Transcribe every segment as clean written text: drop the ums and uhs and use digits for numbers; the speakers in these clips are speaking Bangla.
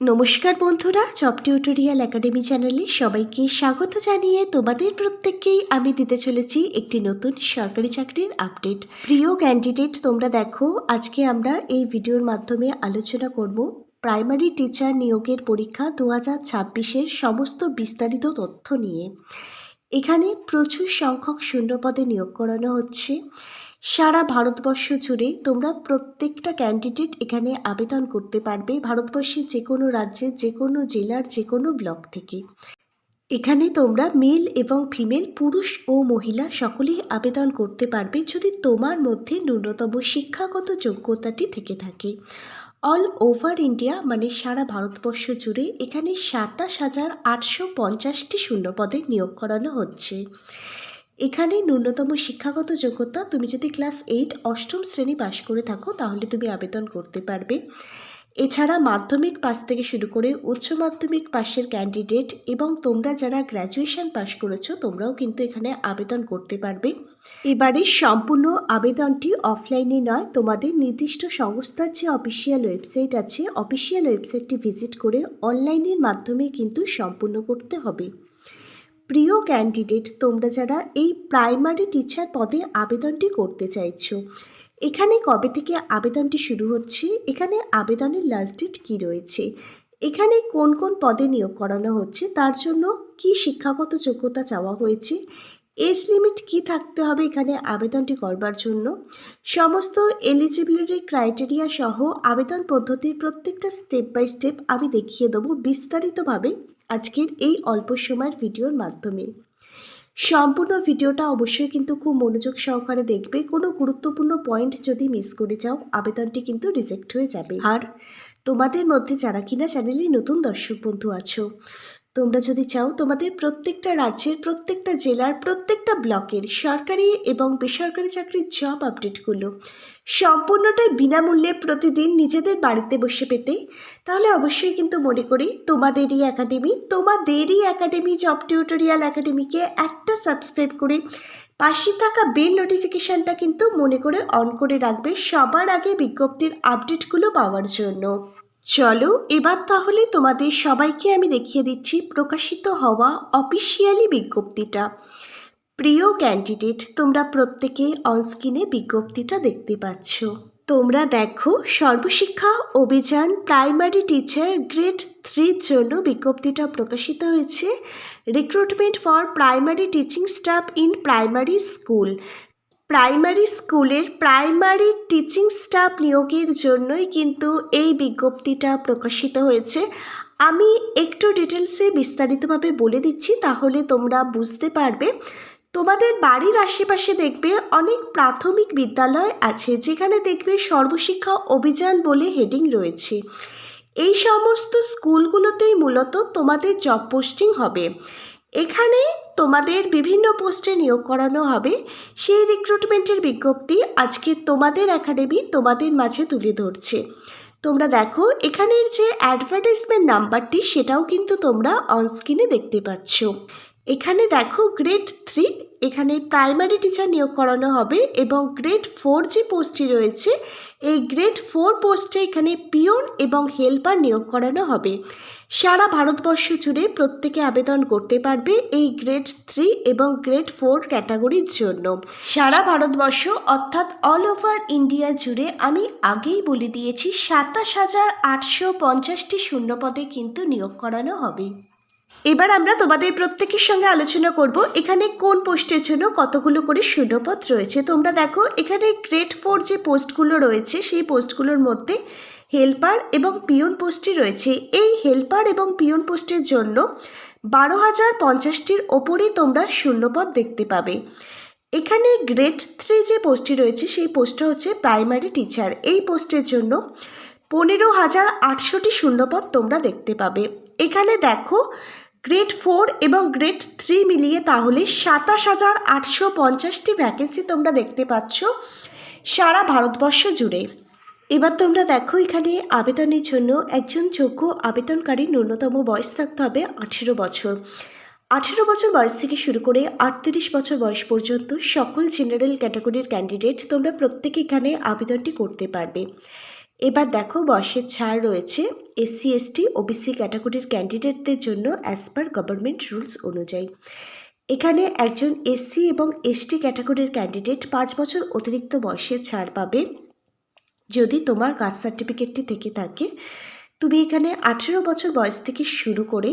নমস্কার বন্ধুরা, জব টিউটোরিয়াল একাডেমি চ্যানেলে সবাইকে স্বাগত জানিয়ে তোমাদের প্রত্যেককেই আমি দিতে চলেছি একটি নতুন সরকারি চাকরির আপডেট। প্রিয় ক্যান্ডিডেট, তোমরা দেখো, আজকে আমরা এই ভিডিওর মাধ্যমে আলোচনা করব প্রাইমারি টিচার নিয়োগের পরীক্ষা 2026-এর সমস্ত বিস্তারিত তথ্য নিয়ে। এখানে প্রচুর সংখ্যক শূন্যপদে নিয়োগ করানো হচ্ছে। সারা ভারতবর্ষ জুড়ে তোমরা প্রত্যেকটা ক্যান্ডিডেট এখানে আবেদন করতে পারবে, ভারতবর্ষের যে কোনো রাজ্যের যে কোনো জেলার যে কোনো ব্লক থেকে। এখানে তোমরা মেল এবং ফিমেল, পুরুষ ও মহিলা সকলেই আবেদন করতে পারবে যদি তোমার মধ্যে ন্যূনতম শিক্ষাগত যোগ্যতাটি থেকে থাকে। অল ওভার ইন্ডিয়া মানে সারা ভারতবর্ষ জুড়ে এখানে 27,850টি শূন্যপদে নিয়োগ করানো হচ্ছে। এখানে ন্যূনতম শিক্ষাগত যোগ্যতা, তুমি যদি ক্লাস 8 অষ্টম শ্রেণী পাশ করে থাকো তাহলে তুমি আবেদন করতে পারবে। এছাড়া মাধ্যমিক পাস থেকে শুরু করে উচ্চ মাধ্যমিক পাশের ক্যান্ডিডেট এবং তোমরা যারা গ্র্যাজুয়েশন পাশ করেছো তোমরাও কিন্তু এখানে আবেদন করতে পারবে। এবারে সম্পূর্ণ আবেদনটি অফলাইনে নয়, তোমাদের নির্দিষ্ট সংস্থার যে অফিসিয়াল ওয়েবসাইট আছে অফিসিয়াল ওয়েবসাইটটি ভিজিট করে অনলাইনের মাধ্যমে কিন্তু সম্পূর্ণ করতে হবে। প্রিয় ক্যান্ডিডেট, তোমরা যারা এই প্রাইমারি টিচার পদে আবেদনটি করতে চাইছো, এখানে কবে থেকে আবেদনটি শুরু হচ্ছে, এখানে আবেদনের লাস্ট ডেট কী রয়েছে, এখানে কোন কোন পদে নিয়োগ করানো হচ্ছে, তার জন্য কি শিক্ষাগত যোগ্যতা চাওয়া হয়েছে, এজ লিমিট কি থাকতে হবে এখানে আবেদনটি করবার জন্য, সমস্ত এলিজিবিলিটি ক্রাইটেরিয়া সহ আবেদন পদ্ধতির প্রত্যেকটা স্টেপ বাই স্টেপ আমি দেখিয়ে দেবো বিস্তারিতভাবে আজকের এই অল্প সময়ের ভিডিওর মাধ্যমে। সম্পূর্ণ ভিডিওটা অবশ্যই কিন্তু খুব মনোযোগ সহকারে দেখবে। কোনো গুরুত্বপূর্ণ পয়েন্ট যদি মিস করে যাও আবেদনটি কিন্তু রিজেক্ট হয়ে যাবে। আর তোমাদের মধ্যে যারা কিনা চ্যানেলে নতুন দর্শক বন্ধু আছো, তোমরা যদি চাও তোমাদের প্রত্যেকটা রাজ্যের প্রত্যেকটা জেলার প্রত্যেকটা ব্লকের সরকারি এবং বেসরকারি চাকরির জব আপডেটগুলো সম্পূর্ণটাই বিনামূল্যে প্রতিদিন নিজেদের বাড়িতে বসে পেতে, তাহলে অবশ্যই কিন্তু মনে করি তোমাদেরই একাডেমি জব টিউটোরিয়াল একাডেমিকে একটা সাবস্ক্রাইব করে পাশে থাকা বেল নোটিফিকেশানটা কিন্তু মনে করে অন করে রাখবে সবার আগে বিজ্ঞপ্তির আপডেটগুলো পাওয়ার জন্য। চলো এবার তাহলে তোমাদের সবাইকে আমি দেখিয়ে দিচ্ছি প্রকাশিত হওয়া অফিসিয়ালি বিজ্ঞপ্তিটা। প্রিয় ক্যান্ডিডেট, তোমরা প্রত্যেকে অনস্ক্রিনে বিজ্ঞপ্তিটা দেখতে পাচ্ছ। তোমরা দেখো, Sarva Shiksha Abhiyan primary teacher grade 3 জন্য বিজ্ঞপ্তিটা প্রকাশিত হয়েছে। Recruitment for primary teaching staff in primary school. Primary স্কুলের প্রাইমারি টিচিং স্টাফ নিয়োগের জন্যই কিন্তু এই বিজ্ঞপ্তিটা প্রকাশিত হয়েছে। আমি একটু ডিটেলসে বিস্তারিতভাবে বলে দিচ্ছি, তাহলে তোমরা বুঝতে পারবে। তোমাদের বাড়ির আশেপাশে দেখবে অনেক প্রাথমিক বিদ্যালয় আছে যেখানে দেখবে সর্বশিক্ষা অভিযান বলে হেডিং রয়েছে। এই সমস্ত স্কুলগুলোতেই মূলত তোমাদের জব পোস্টিং হবে। এখানে তোমাদের বিভিন্ন পোস্টে নিয়োগ করানো হবে। সেই রিক্রুটমেন্টের বিজ্ঞপ্তি আজকে তোমাদের একাডেমি তোমাদের মাঝে তুলে ধরছে। তোমরা দেখো, এখানের যে অ্যাডভার্টাইজমেন্ট নাম্বারটি সেটাও কিন্তু তোমরা অনস্ক্রিনে দেখতে পাচ্ছ। এখানে দেখো গ্রেড 3 এখানে প্রাইমারি টিচার নিয়োগ করানো হবে এবং গ্রেড 4 যে পোস্টটি রয়েছে এই গ্রেড 4 পোস্টে এখানে পিয়ন এবং হেল্পার নিয়োগ করানো হবে। সারা ভারতবর্ষ জুড়ে প্রত্যেকে আবেদন করতে পারবে এই গ্রেড 3 এবং গ্রেড 4 ক্যাটাগরির জন্য। সারা ভারতবর্ষ অর্থাৎ অল ওভার ইন্ডিয়া জুড়ে আমি আগেই বলে দিয়েছি 27,850টি শূন্যপদে কিন্তু নিয়োগ করানো হবে। এবার আমরা তোমাদের প্রত্যেকের সঙ্গে আলোচনা করব এখানে কোন পোস্টের জন্য কতগুলো করে শূন্যপদ রয়েছে। তোমরা দেখো, এখানে গ্রেড 4 যে পোস্টগুলো রয়েছে সেই পোস্টগুলোর মধ্যে হেল্পার এবং পিয়ন পোস্টটি রয়েছে। এই হেল্পার এবং পিয়ন পোস্টের জন্য 12,050টির ওপরে তোমরা শূন্যপদ দেখতে পাবে। এখানে গ্রেড 3 যে পোস্টটি রয়েছে সেই পোস্টটা হচ্ছে প্রাইমারি টিচার। এই পোস্টের জন্য 15,800টি শূন্যপদ তোমরা দেখতে পাবে। এখানে দেখো, গ্রেড 4 এবং গ্রেড 3 মিলিয়ে তাহলে 27,850টি ভ্যাকেন্সি তোমরা দেখতে পাচ্ছ সারা ভারতবর্ষ জুড়ে। এবার তোমরা দেখো, এখানে আবেদনের জন্য একজন যোগ্য আবেদনকারী ন্যূনতম বয়স থাকতে হবে 18 বছর। 18 বছর বয়স থেকে শুরু করে 38 বছর বয়স পর্যন্ত সকল জেনারেল ক্যাটাগরির ক্যান্ডিডেট তোমরা প্রত্যেকে এখানে আবেদনটি করতে পারবে। এবার দেখো বয়সের ছাড় রয়েছে এসসি এসটি ওবিসি ক্যাটাগরির ক্যান্ডিডেটদের জন্য অ্যাজ পার গভর্নমেন্ট রুলস অনুযায়ী। এখানে একজন এসসি এবং এসটি ক্যাটাগরির ক্যান্ডিডেট 5 বছর অতিরিক্ত বয়সের ছাড় পাবে যদি তোমার কাস্ট সার্টিফিকেটটি থেকে থাকে। তুমি এখানে 18 বছর বয়স থেকে শুরু করে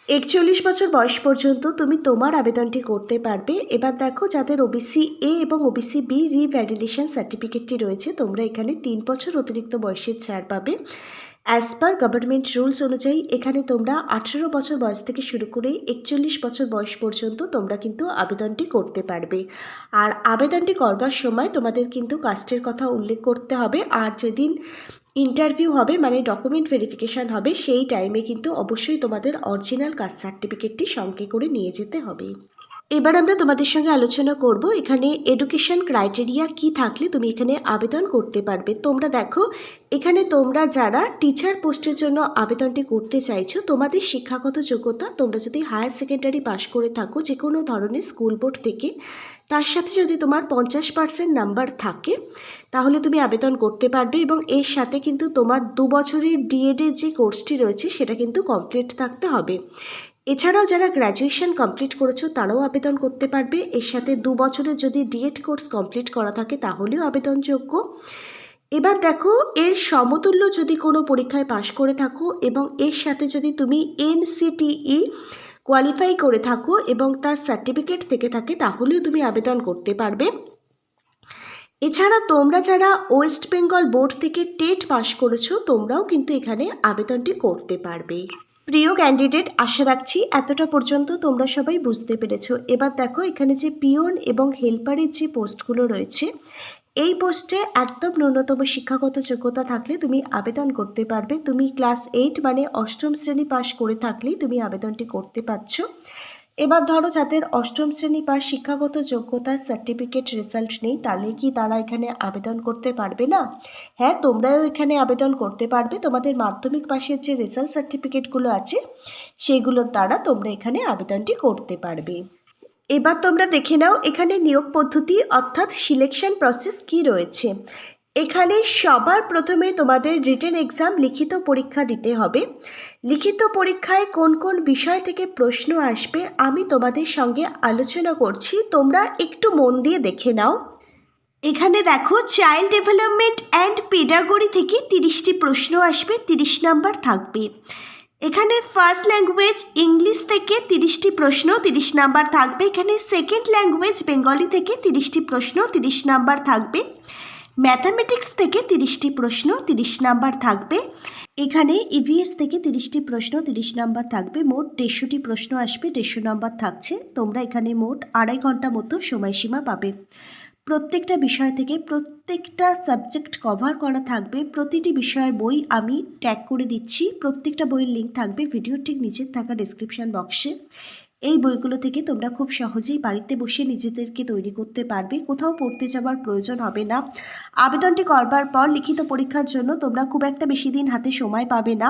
41 বছর বয়স পর্যন্ত তুমি তোমার আবেদনটি করতে পারবে। এবার দেখো যাদের ওবিসি এ এবং ওবিসি বি রিভ্যালিডেশন সার্টিফিকেটটি রয়েছে, তোমরা এখানে 3 বছর অতিরিক্ত বয়সের ছাড় পাবে অ্যাজ পার গভর্নমেন্ট রুলস অনুযায়ী। এখানে তোমরা 18 বছর বয়স থেকে শুরু করে 41 বছর বয়স পর্যন্ত তোমরা কিন্তু আবেদনটি করতে পারবে। আর আবেদনটি করবার সময় তোমাদের কিন্তু কাস্টের কথা উল্লেখ করতে হবে। আর যেদিন ইন্টারভিউ হবে মানে ডকুমেন্ট ভেরিফিকেশান হবে, সেই টাইমে কিন্তু অবশ্যই তোমাদের অরিজিনাল কাস্ট সার্টিফিকেটটি সঙ্গে করে নিয়ে যেতে হবে। এবার আমরা তোমাদের সঙ্গে আলোচনা করব এখানে এডুকেশন ক্রাইটেরিয়া কি থাকলে তুমি এখানে আবেদন করতে পারবে। তোমরা দেখো এখানে তোমরা যারা টিচার পোস্টের জন্য আবেদনটি করতে চাইছো, তোমাদের শিক্ষাগত যোগ্যতা তোমরা যদি হায়ার সেকেন্ডারি পাশ করে থাকো যে কোনো ধরনের স্কুল বোর্ড থেকে, তার সাথে যদি তোমার 50% নাম্বার থাকে তাহলে তুমি আবেদন করতে পারবে। এবং এর সাথে কিন্তু তোমার 2 বছরের ডিএডের যে কোর্সটি রয়েছে সেটা কিন্তু কমপ্লিট থাকতে হবে। এছাড়াও যারা গ্র্যাজুয়েশন কমপ্লিট করেছো তারাও আবেদন করতে পারবে। এর সাথে 2 বছরের যদি ডিএড কোর্স কমপ্লিট করা থাকে তাহলেও আবেদনযোগ্য। এবার দেখো এর সমতুল্য যদি কোনো পরীক্ষায় পাশ করে থাকো এবং এর সাথে যদি তুমি এনসিটিই কোয়ালিফাই করে থাকো এবং তার সার্টিফিকেট থেকে থাকে তাহলেও তুমি আবেদন করতে পারবে। এছাড়া তোমরা যারা ওয়েস্ট বেঙ্গল বোর্ড থেকে টেট পাশ করেছো তোমরাও কিন্তু এখানে আবেদনটি করতে পারবে। প্রিয় ক্যান্ডিডেট, আশা রাখছি এতটা পর্যন্ত তোমরা সবাই বুঝতে পেরেছো। এবার দেখো এখানে যে পিওন এবং হেল্পারের যে পোস্টগুলো রয়েছে, এই পোস্টে একদম ন্যূনতম শিক্ষাগত যোগ্যতা থাকলে তুমি আবেদন করতে পারবে। তুমি ক্লাস 8 মানে অষ্টম শ্রেণী পাশ করে থাকলেই তুমি আবেদনটি করতে পারছো। এবার ধরো যাদের অষ্টম শ্রেণী পাশ শিক্ষাগত যোগ্যতার সার্টিফিকেট রেজাল্ট নেই, তাহলে কি তারা এখানে আবেদন করতে পারবে না? হ্যাঁ, তোমরাও এখানে আবেদন করতে পারবে। তোমাদের মাধ্যমিক পাশের যে রেজাল্ট সার্টিফিকেটগুলো আছে সেগুলোর দ্বারা তোমরা এখানে আবেদনটি করতে পারবে। এবার তোমরা দেখে নাও এখানে নিয়োগ পদ্ধতি অর্থাৎ সিলেকশন প্রসেস কি রয়েছে। এখানে সবার প্রথমে তোমাদের রিটেন এক্সাম লিখিত পরীক্ষা দিতে হবে। লিখিত পরীক্ষায় কোন কোন বিষয় থেকে প্রশ্ন আসবে আমি তোমাদের সঙ্গে আলোচনা করছি, তোমরা একটু মন দিয়ে দেখে নাও। এখানে দেখো চাইল্ড ডেভেলপমেন্ট অ্যান্ড পেডাগোজি থেকে 30টি প্রশ্ন আসবে, 30 নাম্বার থাকবে। এখানে ফার্স্ট ল্যাঙ্গুয়েজ ইংলিশ থেকে 30টি প্রশ্ন, 30 নাম্বার থাকবে। এখানে সেকেন্ড ল্যাঙ্গুয়েজ বেঙ্গলি থেকে 30টি প্রশ্ন, 30 নাম্বার থাকবে। ম্যাথামেটিক্স থেকে 30টি প্রশ্ন, 30 নাম্বার থাকবে। এখানে ইভিএস থেকে 30টি প্রশ্ন, 30 নাম্বার থাকবে। মোট 150টি প্রশ্ন আসবে, 150 নাম্বার থাকছে। তোমরা এখানে মোট 2.5 ঘন্টা মতো সময়সীমা পাবে। প্রত্যেকটা বিষয় থেকে প্রত্যেকটা সাবজেক্ট কভার করা থাকবে। প্রতিটি বিষয়ের বই আমি ট্যাগ করে দিচ্ছি, প্রত্যেকটা বইয়ের লিঙ্ক থাকবে ভিডিওর ঠিক নিচে থাকা ডেসক্রিপশন বক্সে। এই বইগুলো থেকে তোমরা খুব সহজেই বাড়িতে বসে নিজেদেরকে তৈরি করতে পারবে, কোথাও পড়তে যাওয়ার প্রয়োজন হবে না। আবেদনটি করবার পর লিখিত পরীক্ষার জন্য তোমরা খুব একটা বেশি দিন হাতে সময় পাবে না,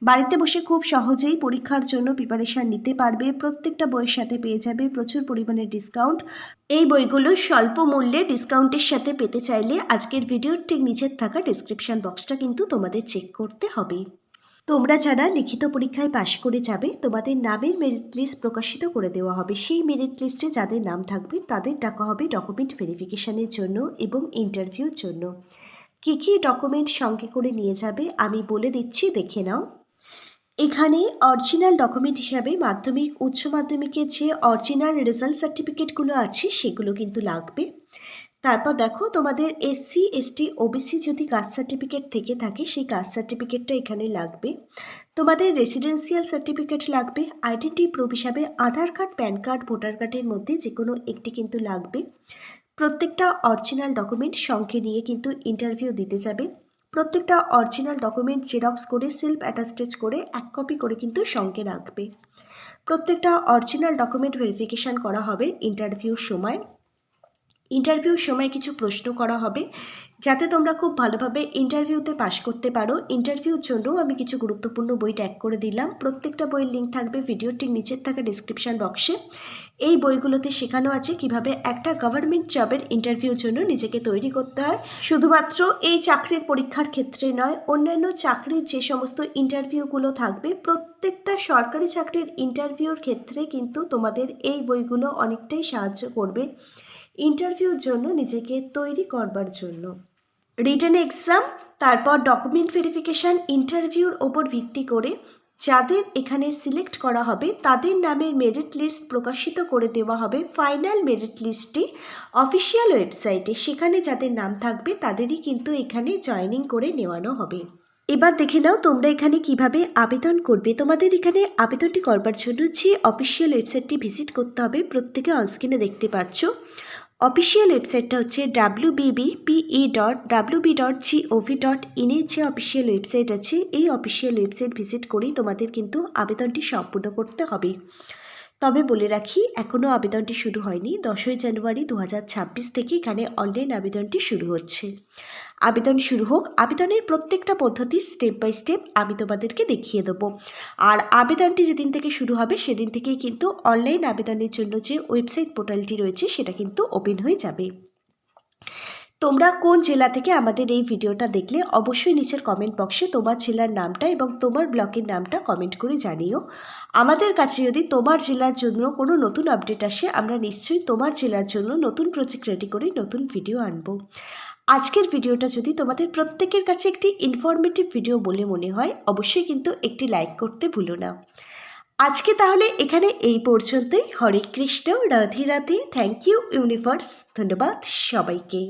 বাড়িতে বসে খুব সহজেই পরীক্ষার জন্য প্রিপারেশান নিতে পারবে। প্রত্যেকটা বইয়ের সাথে পেয়ে যাবে প্রচুর পরিমাণে ডিসকাউন্ট। এই বইগুলো স্বল্প মূল্যে ডিসকাউন্টের সাথে পেতে চাইলে আজকের ভিডিওর ঠিক নিচের থাকা ডেসক্রিপশন বক্সটা কিন্তু তোমাদের চেক করতে হবে। তোমরা যারা লিখিত পরীক্ষায় পাশ করে যাবে তোমাদের নামের মেরিট লিস্ট প্রকাশিত করে দেওয়া হবে। সেই মেরিট লিস্টে যাদের নাম থাকবে তাদের ডাকা হবে ডকুমেন্ট ভেরিফিকেশানের জন্য এবং ইন্টারভিউর জন্য। কী কী ডকুমেন্ট সঙ্গে করে নিয়ে যাবে আমি বলে দিচ্ছি, দেখে নাও। এখানে অরিজিনাল ডকুমেন্ট হিসাবে মাধ্যমিক উচ্চ মাধ্যমিকের যে অরিজিনাল রেজাল্ট সার্টিফিকেটগুলো আছে সেগুলো কিন্তু লাগবে। তারপর দেখো তোমাদের এসসি এসটি ওবিসি যদি কাস্ট সার্টিফিকেট থেকে থাকে সেই কাস্ট সার্টিফিকেটটা এখানে লাগবে। তোমাদের রেসিডেন্সিয়াল সার্টিফিকেট লাগবে। আইডেন্টি প্রুফ হিসাবে আধার কার্ড, প্যান কার্ড, ভোটার কার্ডের মধ্যে যে কোনো একটি কিন্তু লাগবে। প্রত্যেকটা অরিজিনাল ডকুমেন্ট সঙ্গে নিয়ে কিন্তু ইন্টারভিউ দিতে যাবে। প্রত্যেকটা অরিজিনাল ডকুমেন্ট জেরক্স করে সেলফ অ্যাটাস্টেজ করে 1 কপি করে কিন্তু সঙ্গে রাখবে। প্রত্যেকটা অরিজিনাল ডকুমেন্ট ভেরিফিকেশান করা হবে ইন্টারভিউর সময়। ইন্টারভিউর সময় কিছু প্রশ্ন করা হবে যাতে তোমরা খুব ভালোভাবে ইন্টারভিউতে পাশ করতে পারো। ইন্টারভিউর জন্য আমি কিছু গুরুত্বপূর্ণ বই ট্যাগ করে দিলাম, প্রত্যেকটা বইয়ের লিঙ্ক থাকবে ভিডিওর ঠিক নিচের থাকা ডেসক্রিপশন বক্সে। এই বইগুলোতে শেখানো আছে কিভাবে একটা গভর্নমেন্ট জবের ইন্টারভিউর জন্য নিজেকে তৈরি করতে হয়। শুধুমাত্র এই চাকরির পরীক্ষার ক্ষেত্রে নয়, অন্যান্য চাকরির যে সমস্ত ইন্টারভিউগুলো থাকবে, প্রত্যেকটা সরকারি চাকরির ইন্টারভিউর ক্ষেত্রে কিন্তু তোমাদের এই বইগুলো অনেকটাই সাহায্য করবে ইন্টারভিউর জন্য নিজেকে তৈরি করবার জন্য। রিটেন এক্সাম, তারপর ডকুমেন্ট ভেরিফিকেশান, ইন্টারভিউর ওপর ভিত্তি করে যাদের এখানে সিলেক্ট করা হবে তাদের নামের মেরিট লিস্ট প্রকাশিত করে দেওয়া হবে ফাইনাল মেরিট লিস্টটি অফিসিয়াল ওয়েবসাইটে। সেখানে যাদের নাম থাকবে তাদেরই কিন্তু এখানে জয়েনিং করে নেওয়ানো হবে। এবার দেখে নাও তোমরা এখানে কিভাবে আবেদন করবে। তোমাদের এখানে আবেদনটি করবার জন্য যে অফিসিয়াল ওয়েবসাইটটি ভিজিট করতে হবে প্রত্যেকে অনস্ক্রিনে দেখতে পাচ্ছ। অফিসিয়াল ওয়েবসাইটটা হচ্ছে wbbpe.wb.gov.in এর যে অফিসিয়াল ওয়েবসাইট আছে, এই অফিসিয়াল ওয়েবসাইট ভিজিট করেই তোমাদের কিন্তু আবেদনটি সম্পূর্ণ করতে হবে। তবে বলে রাখি, এখনও আবেদনটি শুরু হয়নি। 10ই জানুয়ারি 2026 থেকে এখানে অনলাইন আবেদনটি শুরু হচ্ছে। আবেদন শুরু হোক, আবেদনের প্রত্যেকটা পদ্ধতি স্টেপ বাই স্টেপ আমি তোমাদেরকে দেখিয়ে দেবো। আর আবেদনটি যেদিন থেকে শুরু হবে সেদিন থেকেই কিন্তু অনলাইন আবেদনের জন্য যে ওয়েবসাইট পোর্টালটি রয়েছে সেটা কিন্তু ওপেন হয়ে যাবে। তোমরা কোন জেলা থেকে আমাদের এই ভিডিওটা দেখলে অবশ্যই নিচের কমেন্ট বক্সে তোমার জেলার নামটা এবং তোমার ব্লকের নামটা কমেন্ট করে জানিও। আমাদের কাছে যদি তোমার জেলার জন্য কোনো নতুন আপডেট আসে, আমরা নিশ্চয়ই তোমার জেলার জন্য নতুন প্রজেক্ট রেডি করে নতুন ভিডিও আনবো। আজকের ভিডিওটা যদি তোমাদের প্রত্যেকের কাছে একটি ইনফরমেটিভ ভিডিও বলে মনে হয়, অবশ্যই কিন্তু একটি লাইক করতে ভুলো না। আজকে তাহলে এখানে এই পর্যন্তই। Hare Krishna, Radhe Radhe, thank you universe, ধন্যবাদ সবাইকে।